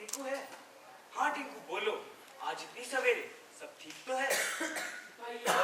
टिंकू है? हाँ टिंकू बोलो, आज इतनी सवेरे सब ठीक तो है? भैया,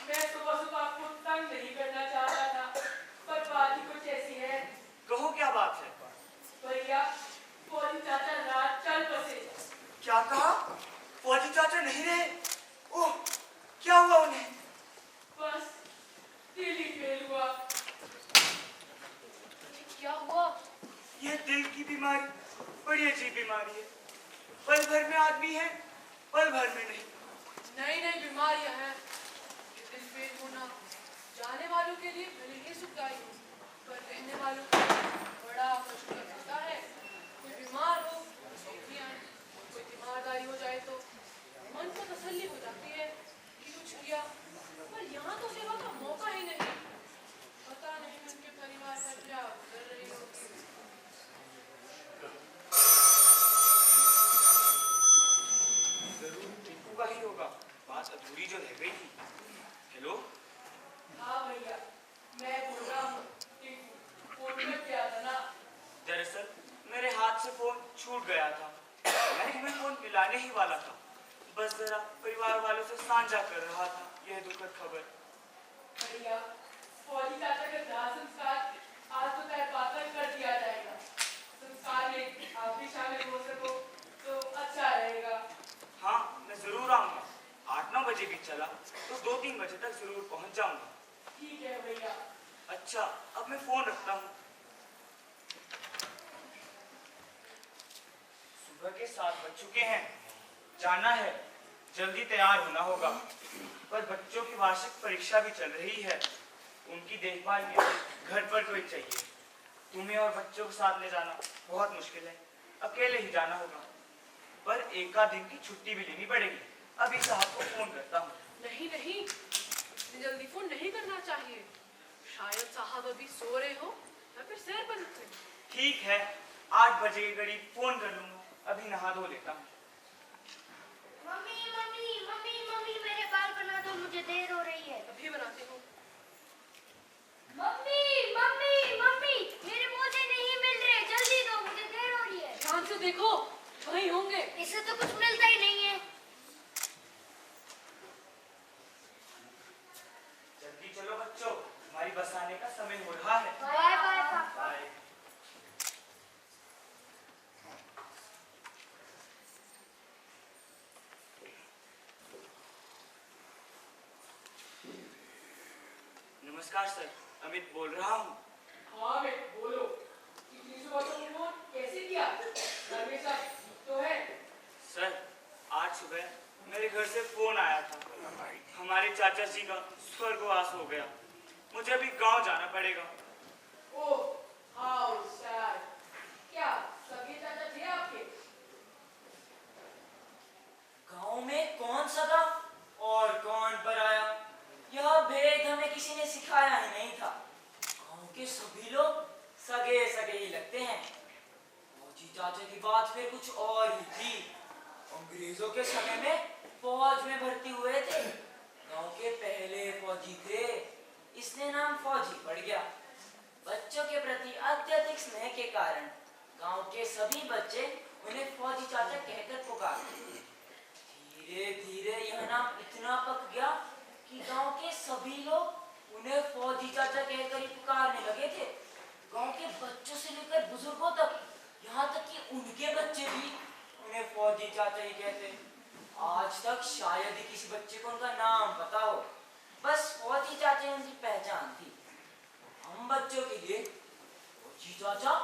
मैं सुबह सुबह आपको तंग नहीं करना चाहता था, पर बात ही कुछ ऐसी है। कहो क्या बात है? भैया, फौजी चाचा रात चल बसे। क्या कहा? फौजी चाचा नहीं रहे? ओह, क्या हुआ उन्हें? बस दिल ही फेल हुआ। क्या हुआ? यह दिल की बीमारी बड़ी अजीब बीमारी है। पल भर में आदमी है, पल भर में नहीं। नई नई बीमारियां हैं। ये दिल फेल होना जाने वालों के लिए भले ही सुखदायी हो, पर रहने वालों के लिए बड़ा कष्टकर होता है। कोई बीमार हो तो सौखी आए, कोई बीमारदारी हो जाए तो मन को तसल्ली हो जाती है कि कुछ किया, पर यहाँ तो सेवा का मौका ही नहीं। पता नहीं उनके परिवार पर क्या गुजर रही होगी। जरूर टिंकू का ही होगा, बात अधूरी जो रह गई थी। हेलो? हाँ भैया, मैं बोल रहा हूँ। टिंकू, फोन में क्या था ना? दरअसल मेरे हाथ से फोन छूट गया था। मैं तुम्हें फोन मिलाने ही वाला था, बस जरा परिवार वालों से साझा कर रहा था यह दुखद खबर। भैया, फौजी चाचा का दाह संस्कार आज दोपहर बाद तक कर दिया जाएगा। संस्कार में आप भी शामिल हो सको तो अच्छा रहेगा। हाँ, मैं जरूर आऊंगा। 8-9 बजे भी चला तो 2-3 बजे तक जरूर पहुंच जाऊंगा। ठीक है भैया। अच्छा, अब मैं फोन रखता हूँ। सुबह के 7 बज चुके हैं, जाना है, जल्दी तैयार होना होगा। पर बच्चों की वार्षिक परीक्षा भी चल रही है, उनकी देखभाल के लिए घर पर कोई चाहिए। तुम्हें और बच्चों को साथ ले जाना बहुत मुश्किल है, अकेले ही जाना होगा। पर एक आध दिन की छुट्टी भी लेनी पड़ेगी। अभी साहब को फोन करता हूँ। नहीं नहीं, इतनी जल्दी फोन नहीं करना चाहिए। शायद साहब अभी सो रहे हो या फिर सैर पर निकले। ठीक है, 8 बजे के करीब फोन कर लूंगा। अभी नहा धो लेता हूँ। मम्मी मम्मी मम्मी मम्मी मेरे बाल बना दो, मुझे देर हो रही है। अभी बनाती हूँ। मम्मी मम्मी मम्मी मेरे मोजे नहीं मिल रहे, जल्दी दो, मुझे देर हो रही है। ध्यान से देखो, वहीं होंगे। इससे तो कुछ मिलता ही नहीं है। जल्दी चलो बच्चों, हमारी बस आने का समय हो रहा है। बाय बाय पापा। बाय। नमस्कार सर, अमित बोल रहा हूँ। हाँ मैं बोलो। इतनी सुबह तुम फोन कैसे किया? घर में सब ठीक तो है? सर, आज सुबह मेरे घर से फोन आया था। हमारे चाचा जी का स्वर्गवास हो गया। मुझे अभी गांव जाना पड़ेगा। ओह, हाउ सैड। क्या सगे चाचा थे आपके? गांव में कौन सगा और कौन पराया, यह भेद हमें किसी ने सिखाया ही नहीं था। गांव के सभी लोग सगे सगे ही लगते हैं। फौजी चाचा की बात फिर कुछ और ही थी। अंग्रेजों के समय में फौज में भर्ती हुए थे। गांव के पहले फौजी थे, इसलिए नाम फौजी पड़ गया। बच्चों के प्रति अत्यधिक स्नेह के कारण गांव के सभी बच्चे उन्हें फौजी चाचा कहकर पुकारते। धीरे धीरे यह नाम इतना पक गया कि गांव के सभी लोग उन्हें फौजी चाचा कहकर ही पुकारने लगे थे। गांव के बच्चों से लेकर बुजुर्गों तक, यहाँ तक कि उनके बच्चे भी उन्हें फौजी चाचा ही कहते। आज तक शायद ही किसी बच्चे को उनका नाम पता हो, बस फौजी चाचा उनकी पहचान थी। हम बच्चों के लिए फौजी चाचा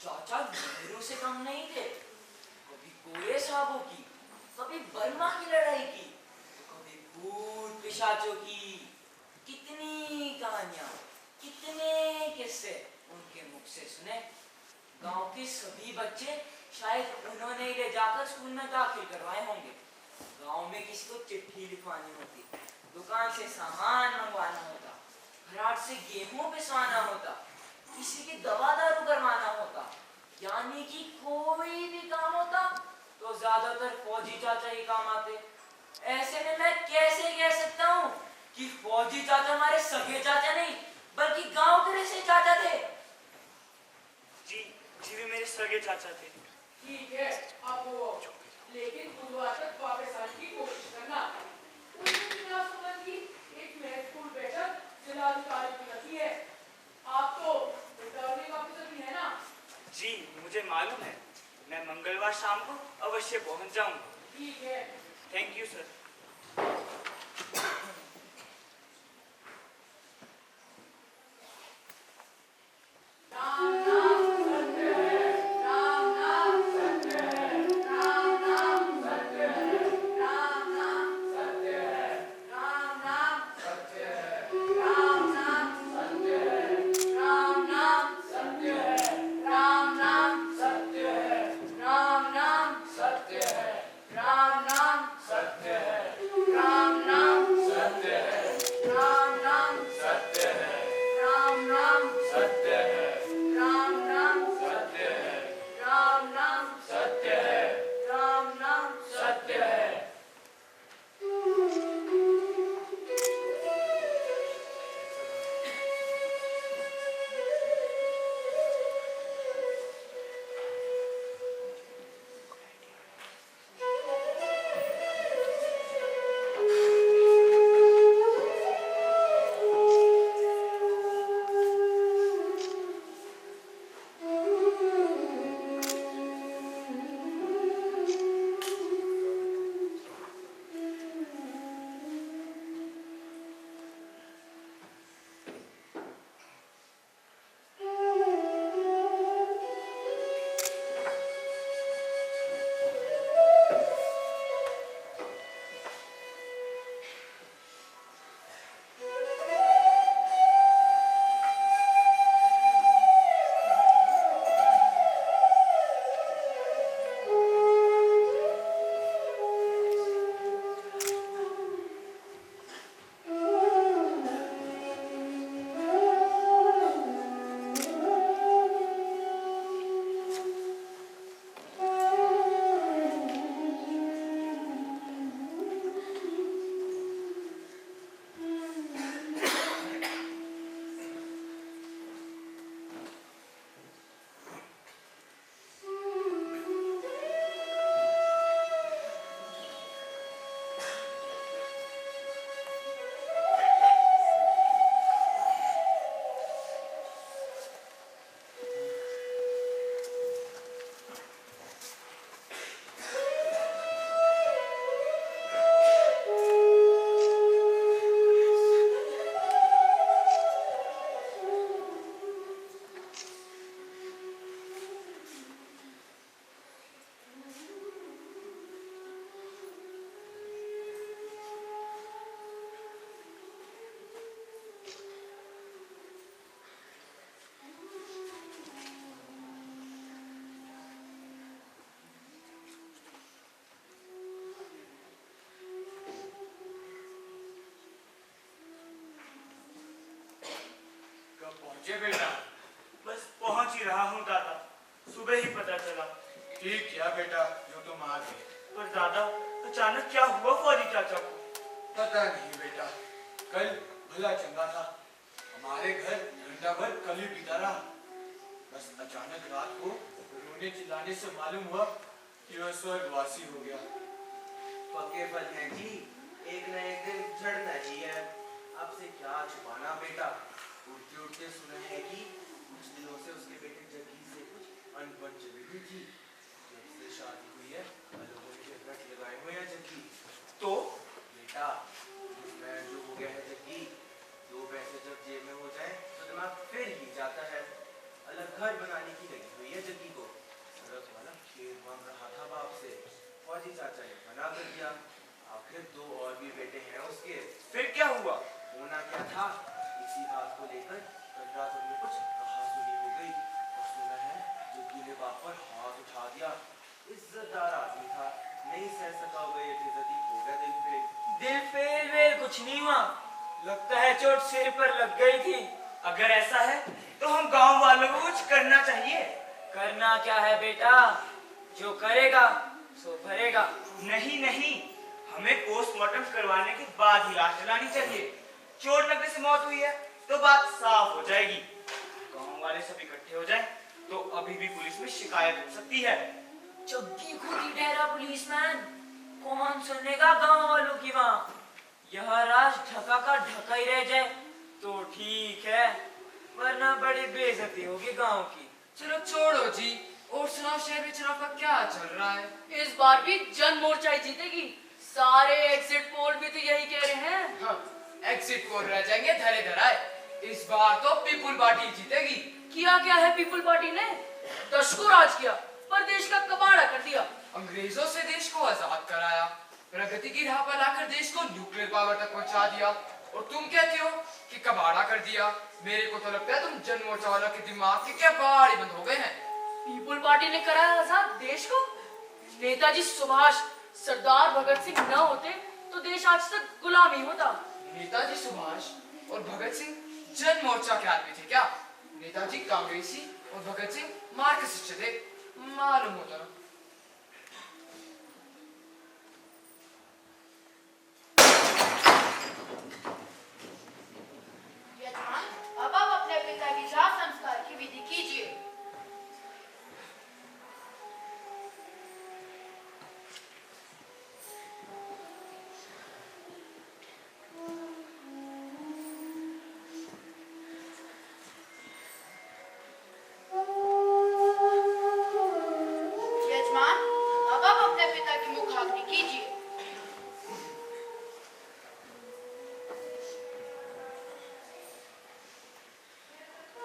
चाचा नेहरू से कम नहीं थे। कभी गोरे साहबों की, कभी बर्मा की लड़ाई की, कभी भूत पिशाचों की। कितनी कहानियां, कितने किस्से उनके मुख से सुने। गांव के सभी बच्चे शायद उन्होंने ही ले जाकर स्कूल में दाखिल करवाए होंगे। गांव में किसी को चिट्ठी लिखवानी होती, दुकान से सामान मंगवाना होता, घराट से गेहूं पिसवाना होता, किसी की दवा दारू करवाना होता, यानी कि कोई भी काम होता तो ज्यादातर फौजी चाचा ही काम आते। ऐसे में मैं कैसे कह सकता हूँ कि फौजी चाचा हमारे सगे चाचा नहीं बल्कि गांव के से चाचा थे। जी, जी वे मेरे सगे चाचा थे। ठीक है, अब वो लेकिन बुधवार तक वापस आने की कोशिश करना। उस दिन क्लास संबंधी एक महत्वपूर्ण बैठक जिलाधिकारी की रखी है। आप तो रिटर्निंग ऑफिसर भी है ना? जी मुझे मालूम है, मैं मंगलवार शाम को अवश्य पहुंच जाऊंगा। ठीक है। Thank you sir. राम नाम सत्य है, राम नाम सत्य है, राम नाम सत्य है, राम नाम सत्य है, राम नाम सत्य है, राम नाम सत्य है, राम नाम सत्य है, राम नाम सत्य है, राम नाम सत्य है, राम नाम सत्य है, राम नाम सत्य है, राम नाम सत्य है, राम नाम सत्य है, राम नाम सत्य है, राम नाम सत्य है, राम नाम सत्य है। पहुंचे बेटा? बस पहुंच ही रहा हूँ दादा, सुबह ही पता चला। ठीक किया बेटा जो तुम आ गए। पर दादा अचानक क्या हुआ फौजी चाचा को? पता नहीं बेटा, कल भला चंगा था, हमारे घर घंटा भर कल ही बीता रहा। बस अचानक रात को रोने चिल्लाने से मालूम हुआ कि वह स्वर्गवासी हो गया। पक्के फल हैं जी, एक न एक दिन झड़ना ही है। आपसे क्या छुपाना बेटा। उठते उठते सुना है कि कुछ दिनों से उसके बेटे जग्गी से कुछ अनबन चली हुई थी। जब से शादी हुई है लोगों ने व्रत लगाए हुए हैं जग्गी। तो बेटा मैं जो हो गया है जग्गी, 2 पैसे जब जेब में हो जाए तो दिमाग फिर ही जाता है। अलग घर बनाने की लगी हुई है जग्गी को। सड़क वाला खेत मांग रहा था बाप से, फौजी चाचा ने मना कर दिया। आखिर 2 और भी बेटे हैं उसके। फिर क्या हुआ? होना क्या था, इसी बात को लेकर कल रात उनमें कुछ कहासुनी हो गई और सुना है जग्गी ने बाप पर हाथ उठा दिया। इज्जतदार आदमी था, नहीं सह सका हुआ ये बेइज्जती, हो गया दिल पे। दिल फेल वेल कुछ नहीं हुआ, लगता है चोट सिर पर लग गई थी। अगर ऐसा है तो हम गांव वालों को कुछ करना चाहिए। करना क्या है बेटा, जो करेगा सो भरेगा। नहीं नहीं, हमें पोस्टमार्टम करवाने के बाद ही लाश जलानी चाहिए। चोट लगने से मौत हुई है तो बात साफ हो जाएगी। गांव वाले सब इकट्ठे हो जाएं तो अभी भी पुलिस में शिकायत हो सकती है। जग्गी खुद ही ठहरा पुलिसमैन। कौन सुनेगा गांव वालों की वहां। यह राज ढका का ढका ही रह जाए तो ठीक है, वरना बड़ी बेइज्जती होगी गांव की। चलो छोड़ो जी, और सुनाओ शहर में चुनाव का क्या चल रहा है? इस बार भी जन मोर्चा ही जीतेगी। सारे एग्जिट पोल भी तो यही कह रहे हैं। हाँ, एग्जिट पोल रह जाएंगे धरे धराए। इस बार तो पीपुल पार्टी जीतेगी। किया क्या है पीपुल पार्टी ने? दशकों राज किया पर देश का कबाड़ा कर दिया। अंग्रेजों से देश को आजाद कराया, प्रगति की राह पर लाकर देश को न्यूक्लियर पावर तक पहुंचा दिया, और तुम कहते हो कि कबाड़ा कर दिया। मेरे को तो लगता है तुम जन मोर्चा वालों के दिमाग के क्या बाड़ी बंद हो गए हैं। पीपुल पार्टी ने कराया आजाद देश को। नेताजी सुभाष, सरदार भगत सिंह न होते तो देश आज तक गुलामी होता। नेताजी सुभाष और भगत सिंह जन मोर्चा के आदमी थे क्या? नेताजी कांग्रेसी और भगत सिंह मार्क्सिस्ट थे, मालूम होता ना। यजमान, अब आप अपने पिता की शाह संस्कार की विधि कीजिए। यजमान, अब आप अपने पिता की मुखाग्नि कीजिए।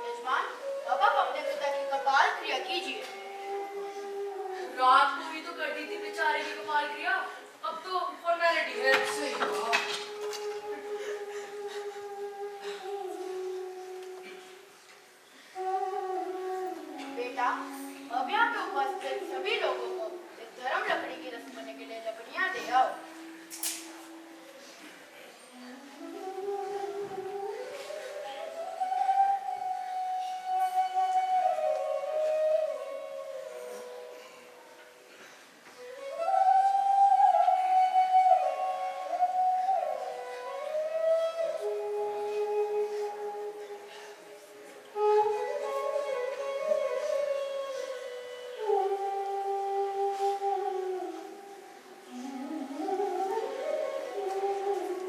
यजमान, अब आप अपने पिता की कपाल क्रिया कीजिए। रात को भी तो कर दी थी बेचारे की कपाल क्रिया, अब तो फॉर्मेलिटी है। सही बात। बेटा, अब यहाँ पे उपस्थित सभी लोगों को एक धर्म लकड़ी की रस्म करने के लिए लकड़ियाँ दे आओ।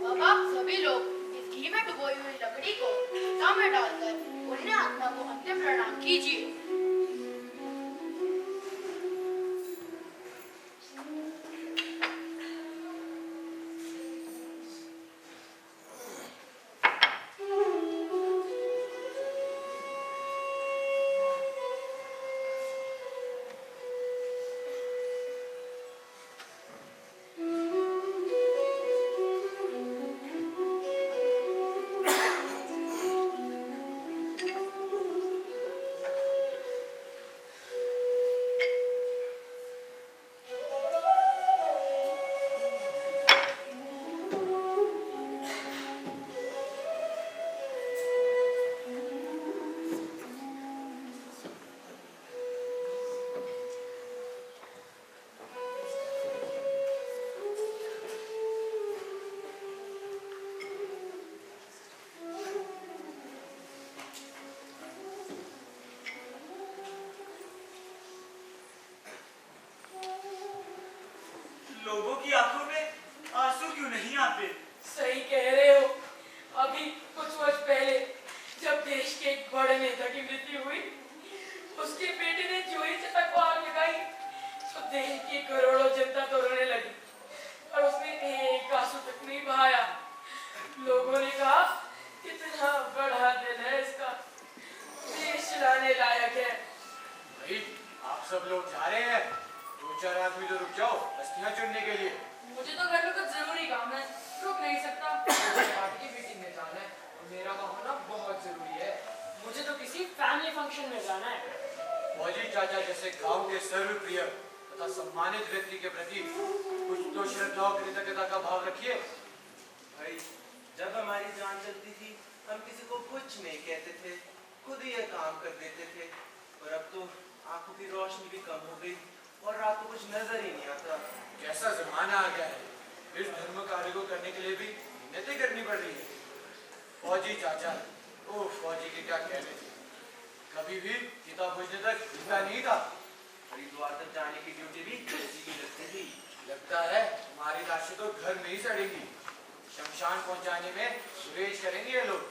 अब आप सभी लोग इस घी में डुबोई हुई लकड़ी को चिता में डालकर पुण्य आत्मा को अंतिम प्रणाम कीजिए। लोगों की आंखों में आंसू क्यों नहीं आते? सही कह रहे हो। अभी कुछ वर्ष पहले जब देश के एक बड़े नेता की मृत्यु हुई, उसके बेटे ने चोरी से तक को आग लगाई तो देश की करोड़ों जनता तो रोने लगी और उसने एक आंसू तक नहीं बहाया। लोगों ने कहा कितना बड़ा दिल है इसका, देश चलाने लायक है। भाई, आप सब लोग जा रहे हैं? 2-4 आदमी तो रुक जाओ अस्थियां चुनने के लिए। मुझे तो घर में कुछ जरूरी काम है, रुक नहीं सकता। पार्टी की मीटिंग में जाना है और मेरा वहाँ होना बहुत जरूरी है। मुझे तो किसी फैमिली फंक्शन में जाना है। फौजी चाचा जैसे गांव के सर्वप्रिय तथा सम्मानित व्यक्ति के प्रति कुछ तो श्रद्धा और कृतज्ञता का भाव रखिए। भाई, जब हमारी जान चलती थी हम किसी को कुछ नहीं कहते थे, खुद ही ये काम कर देते थे, और अब तो आंखों की रोशनी भी कम हो गई और रात को कुछ नजर ही नहीं आता। कैसा जमाना आ गया है, इस धर्म कार्य को करने के लिए भी मिन्नतें करनी पड़ रही है। फौजी चाचा, ओ फौजी के क्या कहने थे, कभी भी किताब भेजने तक हिलता नहीं था। हरिद्वार तक जाने की ड्यूटी भी उसी की लगती थी। लगता है हमारी लाशें तो घर में ही सड़ेंगी। शमशान पहुंचाने में सुरेश करेंगे ये लोग।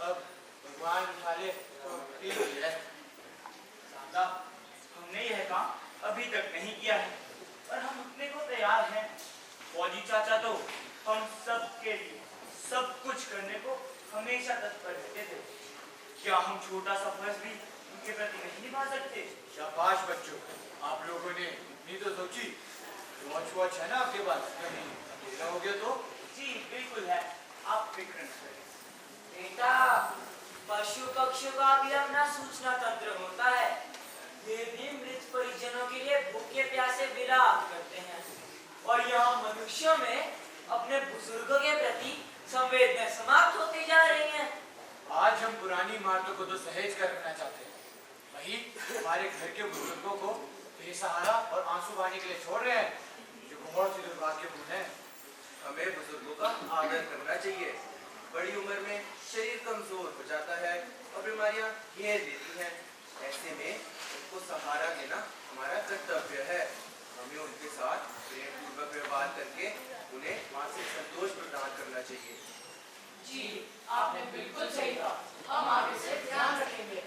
अब भगवान उठा ले तो ठीक है। दादा, हमने यह काम अभी तक नहीं किया है, पर हम उठने को तैयार हैं। फौजी चाचा तो हम सब के लिए सब कुछ करने को हमेशा तत्पर रहते थे। क्या हम छोटा सा फर्ज भी उनके प्रति नहीं निभा सकते? शाबाश बच्चों, आप लोगों ने इतनी तो सोची। वॉच वॉच है ना आपके पास? कहीं अंधेरा हो गया तो? जी बिल्कुल है, आप फिक्र न करें। बेटा, पशु पक्षियों का भी अपना सूचना तंत्र होता है। वे भी मृत परिजनों के लिए भूखे प्यासे विलाप करते हैं, और यहाँ मनुष्यों में अपने बुजुर्गों के प्रति संवेदना समाप्त होती जा रही हैं। आज हम पुरानी इमारतों को तो सहेज कर रखना चाहते हैं, वही हमारे घर के बुजुर्गों को बेसहारा और आंसू बहाने के लिए छोड़ रहे हैं, जो बहुत ही दुर्भाग्यपूर्ण है। हमें बुजुर्गों का आदर करना चाहिए। बड़ी उम्र में शरीर कमजोर हो जाता है और बीमारियां घेर लेती हैं। ऐसे में उनको सहारा देना हमारा कर्तव्य है। हमें उनके साथ प्रेम पूर्वक व्यवहार करके उन्हें मानसिक संतोष प्रदान करना चाहिए। जी, आपने बिल्कुल सही कहा। हम आगे से ध्यान रखेंगे।